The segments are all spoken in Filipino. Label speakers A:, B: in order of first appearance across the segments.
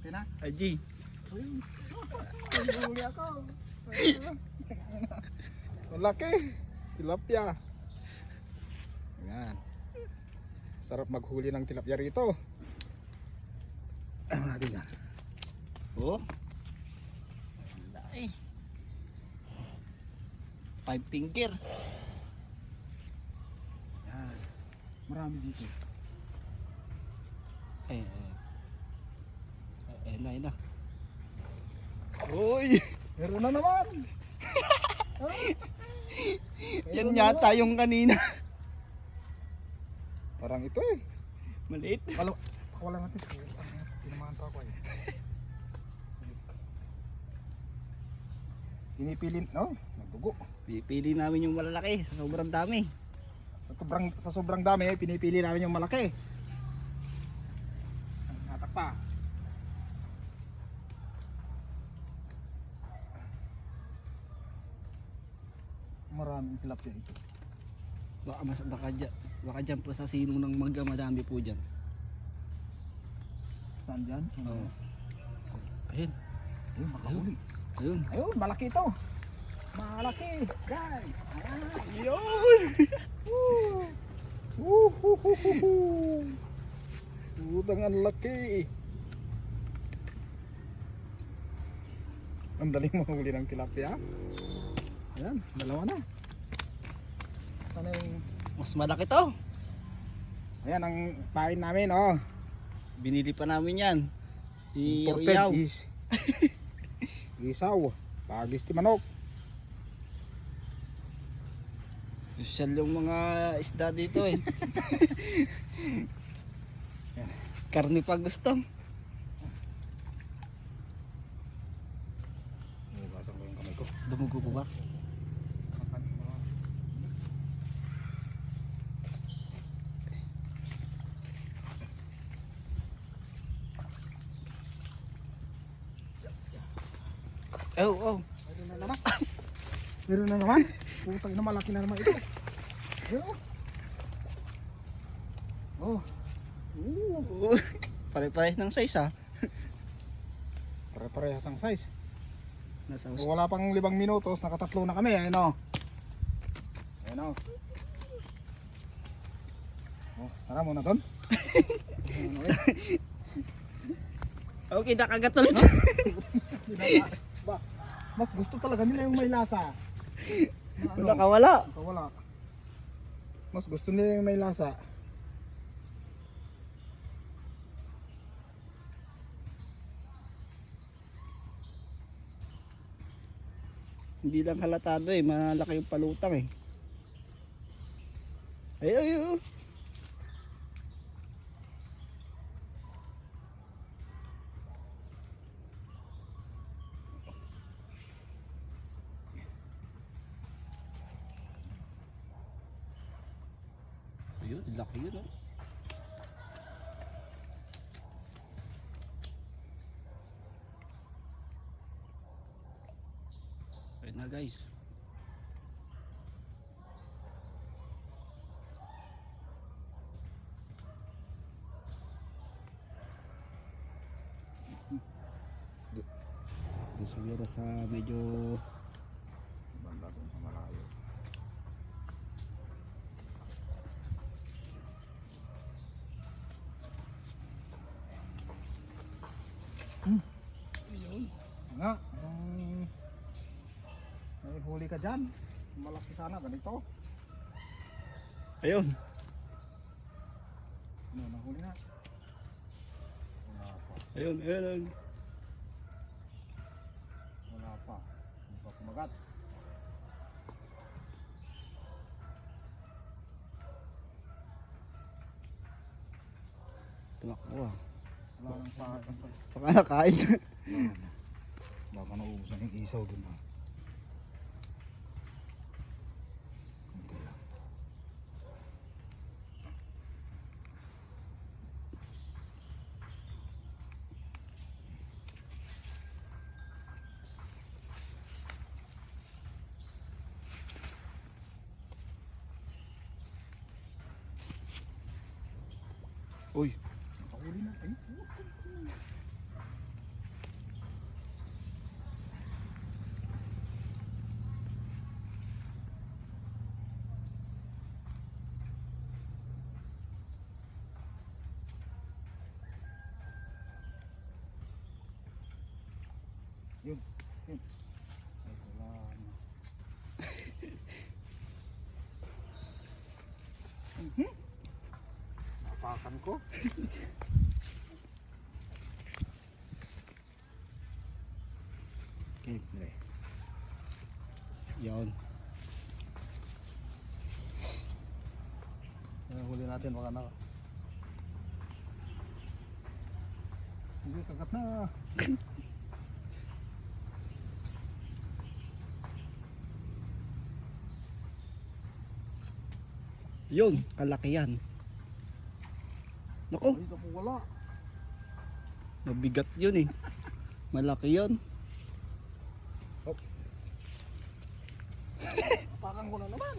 A: tilapia na.
B: Aji.
A: Huli ako. Malaki. Tilapia. Ayan. Sarap maghuli ng tilapia rito. Ano natin yan?
B: Oh. Laki. 5 finger.
A: Yan. Marami dito.
B: Na. Uy!
A: Meron na naman.
B: Yan yata yung kanina.
A: Parang ito eh.
B: Maliit.
A: Wala natin. Tinamaan pa ako eh. Pinipilin, no? Nagdugo.
B: Pipili namin yung malalaki sa sobrang dami.
A: Sa sobrang dami, pinipili namin yung malaki. Natak pa. Maraming tilapia ito.
B: Baka dyan po sa silong ng Magga madami po dyan.
A: Saan dyan?
B: Oo. Ayun.
A: Ayun, makahuli.
B: Ayun.
A: Ayun, malaki ito. Malaki, guys.
B: Ayun.
A: Udang ang laki. Ang daling mahuli ng tilapia. Ayan, dalawa na. Sana yung...
B: Mas malaki to.
A: Ayan ang pain namin, oh.
B: Binili pa namin yan.
A: Imported
B: Iyaw.
A: is isaw. Pagis ti manok.
B: Social yung mga isda dito eh. Karni pa gusto.
A: Hugasan ko yung kamay ko.
B: Dumugo po ba? Oh.
A: Meron na naman. Meron na naman. Putang ina, malaki na naman ito. Ayun. Oh.
B: Pare-pares ng size ah.
A: Pare-parehas ang size.
B: Nasa
A: So, wala pang 5 minutos, nakatatlo na kami. Ayun o. Ayun o. Oh, tara muna doon.
B: Okay, nakagat ulit.
A: Ba, mas gusto talaga nila yung may lasa. Na,
B: Nakawala.
A: Wala. Mas gusto nila yung may lasa.
B: Hindi lang halatado eh, malaki yung palutang eh. Ay. Ayun, laki yun oh. Ayun na guys. Ito siguro sa medyo
A: Banda doon sa malayo.
B: ayun.
A: Nga, may huli ka dyan. Malaki sana, ganito.
B: Ayun.
A: Ano, nahuli na. Wala pa.
B: Ayun.
A: Wala pa. Hindi pa kumagat.
B: Tumakbo ah.
A: Wala nang pa.
B: Baka nakain.
A: Baka nauubusan yung isaw dun ha. Kunti lang.
B: Uy.
A: Nakahuli na. Ay, Yun. Yun. Ay, wala na. Napakan ko.
B: Okay.
A: Dire.
B: Yun.
A: Huli natin baka na. Hindi kagat na.
B: Yun, kalaki yan. Nako,
A: Ay, naku, wala.
B: mabigat yun eh. Malaki yun.
A: Napakan ko na naman.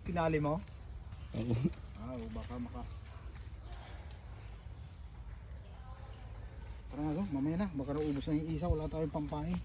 A: Pinali mo?
B: Oo.
A: Baka maka. Tara nga, mamaya na. Baka naubos na yung isa. Wala tayong pampain.